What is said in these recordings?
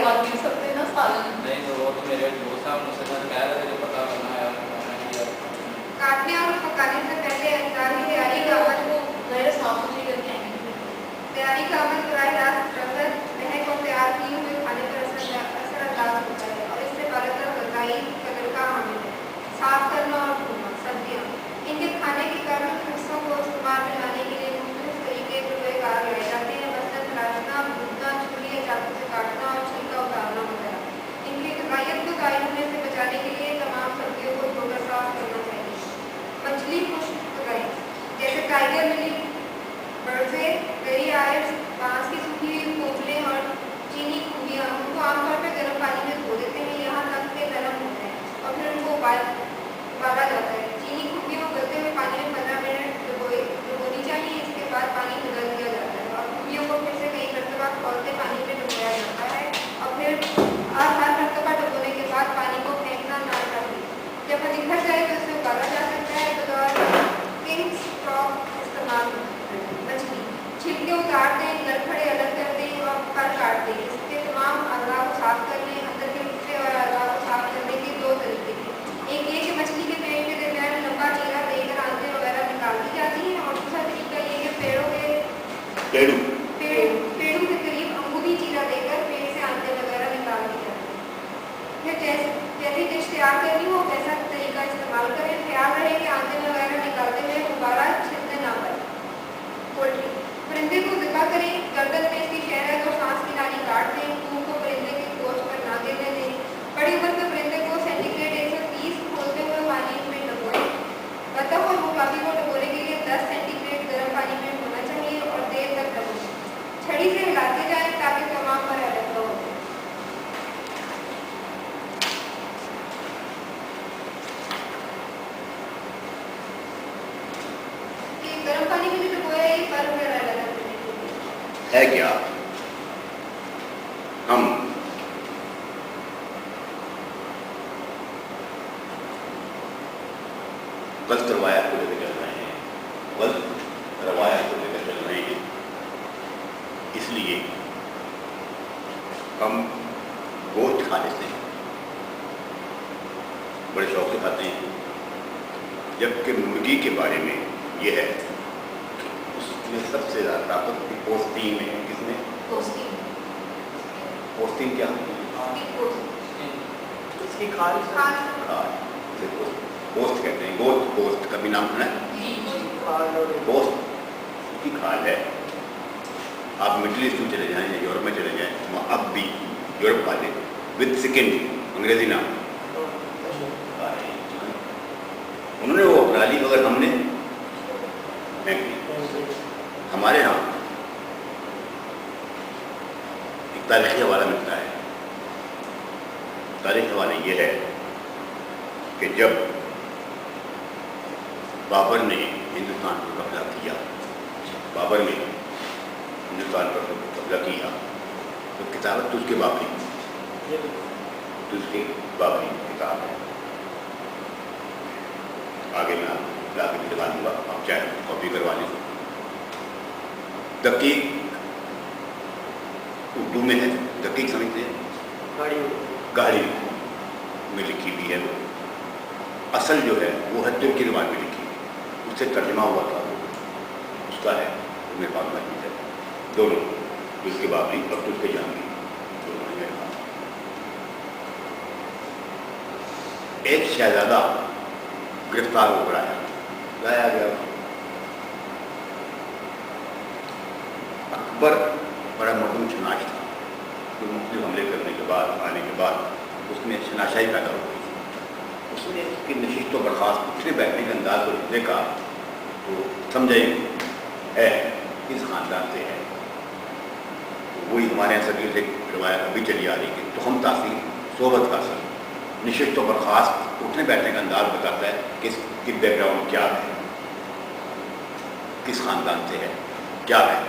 बात गिर सकते हैं ना सालन। नहीं तो वो तो मेरे दोस्त हैं, मुझसे कह रहे थे पता करना है। काटने और पकाने से पहले तैयारी का अमल को मेरे साफ सुथरी करके आएंगे। तैयारी का अमल बराह रास्त रंगत महक और तैयार किए हुए खाने पर असरअंदाज होता है और इससे बारह गजाई कदर का हामिल है। साफ करना और धोना सब्जियाँ इनके खाने के कारण हिस्सों को इस्तेमाल में लाने के लिए मुख्तलिफ तरीके कार लाए जाते हैं, मसलन तराशना, भूनना, छुरी या चाकू से काटना और छिलका उतारना वगैरह। इनकी गजाइत को जारी होने से बचाने के लिए तमाम सब्जियों को धोकर साफ करना चाहिए। मछली खुश्क पकाई जैसे टाइगर मिली, बर्जे, गरी आयस, बांस की सूखी हुई पोपलें और चीनी खूबियाँ उनको आमतौर पर गर्म पानी में धो देते हैं यहाँ तक के नरम होते हैं और फिर उनको उबाला जाता है। चीनी खूबियों को गलते हुए पानी में 15 मिनट डुबोनी चाहिए। इसके बाद पानी बदल दिया जाता है और खूबियों को फिर से कई मरतबा खौलते पानी में डुबोया जाता है और फिर हर मरतबा डुबोने के बाद पानी को फेंकना ना चाहिए। जब वो निखर जाए तो उसे उबाला जा सकता है। बतौर किंग्स स्टॉक इस्तेमाल मछली छिलके उतार दें, गलफड़े अलग कर दें और पर काट दें। इसके तमाम अज़ा को साफ कर लें। अंदर के हिस्से और अज़ा को साफ करने के दो तरीके हैं। एक ये कि मछली के पेट के दरमियान लंबा चीरा देकर आंतें वगैरह निकाल दी जाती हैं और दूसरा तरीका ये कि पेड़ों के करीब अंगूठी चीरा देकर पेट से आंतें वगैरह निकाल दी जाती हैं। फिर जैसी डिश तैयार करनी हो वैसा तरीका इस्तेमाल करें। ख्याल रहे कि आंतें वगैरह निकालते हुए दोबारा छिलने ना पड़े। पोल्ट्री परिंदे को ज़िबा करें, गर्दन में इसकी शहरत और सांस की नाली काट दें। खून को परिंदे के गोश्त पर ना गिरने दें। बड़ी उम्र के परिंदे को सेंटीग्रेड 130 खोलते हुए पानी में डुबोएं। बतख और मुर्गी को डुबोने के लिए 10 सेंटीग्रेड गर्म पानी में होना चाहिए और देर तक डुबोएं। छड़ी से हिलाते जाएं ताकि तमाम पर अलग हो। गर्म पानी में जो डुबोया ये पर है क्या हम गलत रवायत को लेकर चल रहे हैं, गलत रवायत को लेकर चल रहे हैं। इसलिए हम गोश्त खा लेते हैं, बड़े शौक से खाते हैं, जबकि मुर्गी के बारे में यह है उसमें सबसे ज़्यादा ताकत पोस्टीन है। किसमें? पोस्टीन क्या है? उसकी खाल गोश्त कहते हैं। गोश्त कभी नाम सुना है? गोश्त की खाल है। आप मिडिल ईस्ट में चले जाएं या यूरोप में चले जाएं, वहाँ अब भी यूरोप वाले विद सेकेंड अंग्रेजी नाम उन्होंने वो अपना ली, मगर हमने फेंक दी। हमारे यहाँ एक तारीखी हवाला मिलता है। तारीखी हवाला ये है कि जब बाबर ने हिंदुस्तान पर कब्जा किया, बाबर ने हिंदुस्तान पर कब्जा किया तो किताब तुझके बाबरी किताब है। आगे मैं लाके भी दिखा दूँगा, आप चाहे कॉपी करवा लें। दकीक उर्दू में है, दकीक समझते हैं? गाड़ी में लिखी हुई है। वो असल जो है वो है तुर्की ज़बान में लिखी, उससे तर्जमा हुआ था वो उसका है। मेरे पास मौजूद है दोनों, तुझके बाबरी और तुझके जहांगीर दोनों मेरे पास। एक शहजादा गिरफ्तार हो रहा है, लाया गया। अकबर बड़ा मरदूम शनाश था, तो मुख्तलिफ हमले करने के बाद आने के बाद उसमें शनाशाई पैदा हो गई। उसने उसकी नशिस्त व बर्खास्त उठने बैठने के अंदाज को देखा तो समझे है किस ख़ानदान से है। तो वही हमारे यहाँ सदी से रवायत अभी चली आ रही है। तो हम तासीर सोबत का असर नशिस्त व बर्खास्त उठने बैठने का अंदाज बताता है कि इसकी बैकग्राउंड क्या है, किस ख़ानदान से है, क्या है,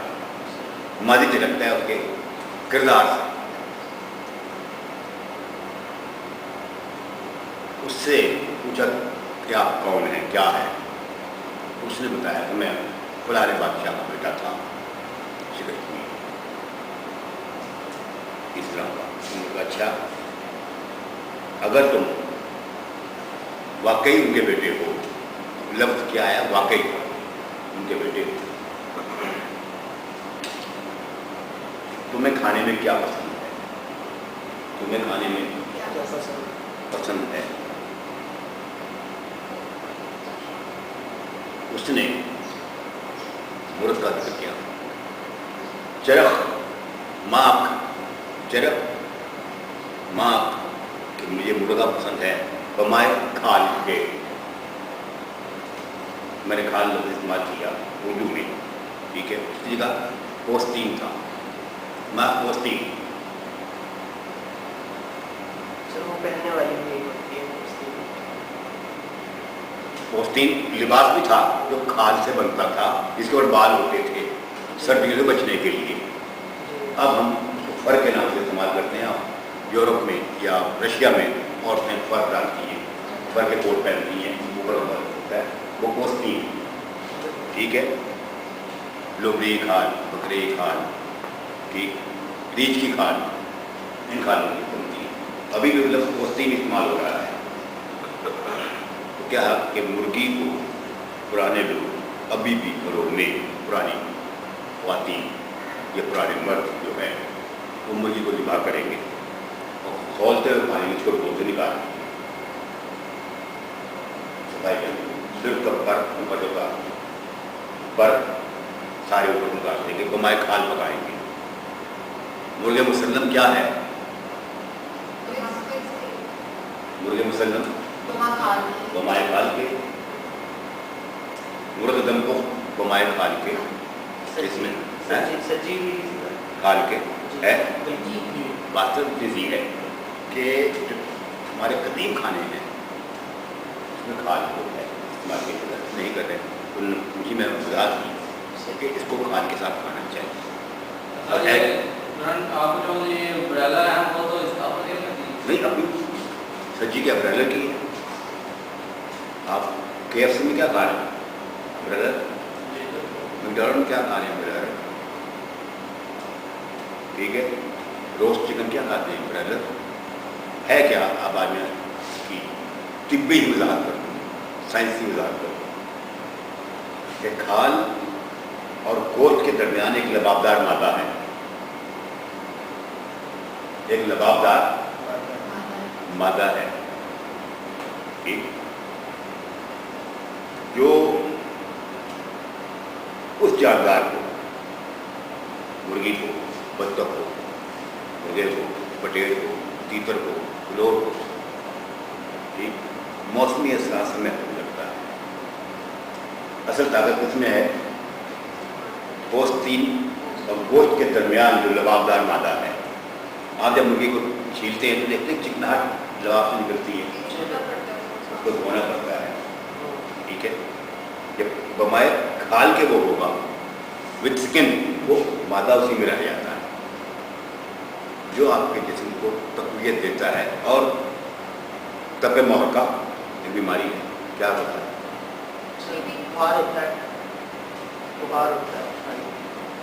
मादी झलकता है उसके किरदार से। उससे पूछा कि आप कौन है, क्या है। उसने बताया कि मैं फलाने बादशाह का बेटा था, शिकस्त हुई। इस तरह का अच्छा, अगर तुम वाकई उनके बेटे हो, लफ्ज़ क्या है, वाकई उनके बेटे हो, तुम्हें खाने में क्या पसंद है? तुम्हें खाने में क्या पसंद है? उसने मुर्ग का जिक्र किया, चरख माक, चरख माक, कि मुझे मुर्गा पसंद है, बमाए खाल के, मैंने खाल लफ्ज़ इस्तेमाल किया उर्दू में, ठीक है। उसकी जगह पोस्तीन था, माँ पोस्तीन। सर वो पहनने वाली भी एक होती है पोस्तीन। पोस्तीन लिबास भी था जो खाल से बनता था, जिसके ऊपर बाल होते थे सर्दियों से बचने के लिए। अब हम फर के नाम से इस्तेमाल करते हैं। यूरोप में या रशिया में औरतें फर डालती हैं, फर के कोट पहनती हैं, ऊपर होता है वो पोस्तीन, ठीक है। लोमड़ी खाल, बकरे की खाल, ठीक, रीछ की खाल, इन खालों की बनती है। अभी भी मतलब पोस्तीन इस्तेमाल हो रहा है। तो क्या है कि मुर्गी को पुराने लोग अभी भी घरों में, पुरानी ख्वातीन या पुराने मर्द जो है वो मुर्गी को ज़िबा करेंगे और खौलते हुए पानी में उसको बोल से निकालेंगे, सफाई करेंगे, सिर्फ का ऊपर जो का पर सारे ऊपर निकाल देंगे, बमाए खाल पकाएंगे। मुर्गे मुसल्लम क्या है? मुर्गे मुसल्लम बमाए खाल के, मुर्ग दम को बमाए खाल के, इसमें सजी भी खाल के है। जी। वास्तव चीज़ है कि जो हमारे कदीम खाने हैं उसमें खाल को है इस्तेमाल की जरूरत नहीं कर रहे, उनकी मैं वजह की कि इसको खाल के साथ खाना चाहिए। आप जो ये ब्रेलर है वो तो इसका नहीं, अभी सज्जी के ब्रेलर की है। आप KFC में क्या खा रहे हैं? ब्रेलर। मैकडॉनल्ड में क्या खा रहे हैं? ब्रेलर, ठीक है। रोस्ट चिकन क्या खाते हैं? ब्रेलर है। क्या आप आज में की तिब्बी वजाहत करते हैं, साइंसी वजाहत करते हैं कि खाल और गोश्त के दरमियान एक लबाबदार मादा है, एक लबाबदार मादा है, ठीक, जो उस जानदार को, मुर्गी को, बत्तख को, मुर्गे को, पटेल को, तीतर को, फ्लोर को, ठीक, मौसमी एहसास में लगता है। असल ताकत इसमें है पोस्तीन और गोश्त के दरमियान जो लबाबदार मादा है। आप जब मुर्गी को छीलते हैं तो देखते हैं चिकनाहट लबाब से निकलती है, उसको धोना पड़ता है, ठीक है। जब बमाए खाल के वो होगा विथ स्किन, वो मादा उसी में रह जाता है, जो आपके जिस्म को तक़वियत देता है। और तपे मोहर का एक बीमारी है, क्या होता है? बुखार होता है, बुखार होता है,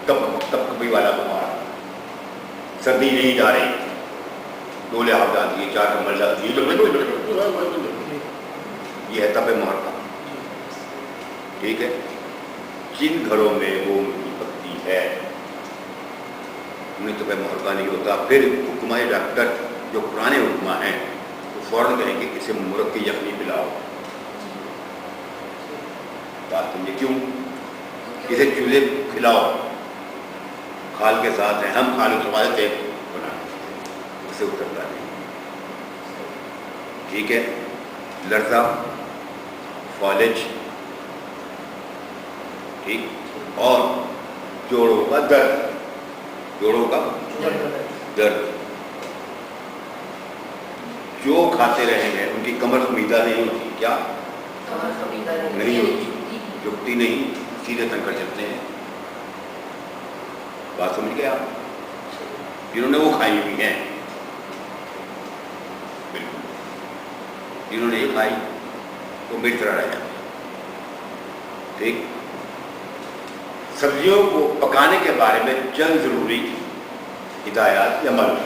तपकपी वाला बुखार, सर्दी नहीं जा रही, डोले आप जाती है, 4 कमर जाती है, ये है तपे मोहर का, ठीक है। जिन घरों में वो मुर्गी पकती है उन्हें तपे मोहर का नहीं होता। फिर हुक्मा डॉक्टर जो पुराने हुक्मा हैं वो फौरन कहेंगे इसे मुर्ग की यखनी पिलाओ। बात समझे क्यों? इसे चूल्हे खिलाओ, खाल के साथ है, हम खाल उतरवा देते बना, उसे उतरता नहीं, ठीक है। लर्जा, फॉलेज, ठीक, और जोड़ों का दर्द, जोड़ों का दर्द, जो खाते रहेंगे उनकी कमर उम्मीदा नहीं होती, क्या नहीं होती, झुकती नहीं, सीधे तन कर चलते हैं। बात समझ गए आप? जिन्होंने वो खाई हुई हैं, बिल्कुल, जिन्होंने ये खाई वो मेरी तरह रह जाते, ठीक। सब्जियों को पकाने के बारे में चंद जरूरी हिदायत या मर्ज़